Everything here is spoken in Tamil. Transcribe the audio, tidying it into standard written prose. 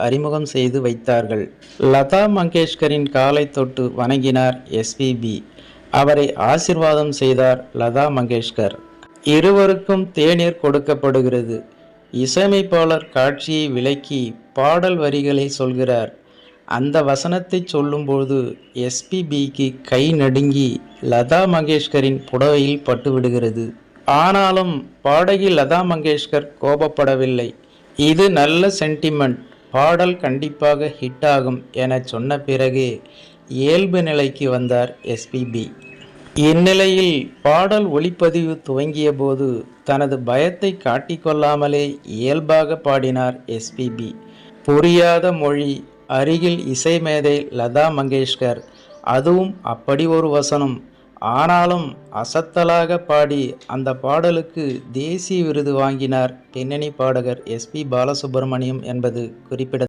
அறிமுகம் செய்து வைத்தார்கள். லதா மங்கேஷ்கரின் காலை தொட்டு வணங்கினார் எஸ்பிபி. அவரை ஆசிர்வாதம் செய்தார் லதா மங்கேஷ்கர். இருவருக்கும் தேநீர் கொடுக்கப்படுகிறது. இசையமைப்பாளர் காட்சியை விளக்கி பாடல் வரிகளை சொல்கிறார். அந்த வசனத்தை சொல்லும்போது எஸ்பிபிக்கு கை நடுங்கி லதா மங்கேஷ்கரின் புடவையில் பட்டுவிடுகிறது. ஆனாலும் பாடகி லதா மங்கேஷ்கர் கோபப்படவில்லை. இது நல்ல சென்டிமெண்ட், பாடல் கண்டிப்பாக ஹிட் ஆகும் என சொன்ன பிறகே இயல்பு நிலைக்கு வந்தார் எஸ்பிபி. இந்நிலையில் பாடல் ஒளிப்பதிவு துவங்கிய போது தனது பயத்தை காட்டிக்கொள்ளாமலே இயல்பாக பாடினார் எஸ்பிபி. புரியாத மொழி, அருகில் இசை மேதை லதா மங்கேஷ்கர், அதுவும் அப்படி ஒரு வசனம். ஆனாலும் அசத்தலாக பாடி அந்த பாடலுக்கு தேசிய விருது வாங்கினார் பின்னணி பாடகர் எஸ்பி பாலசுப்ரமணியம் என்பது குறிப்பிடத்தக்கது.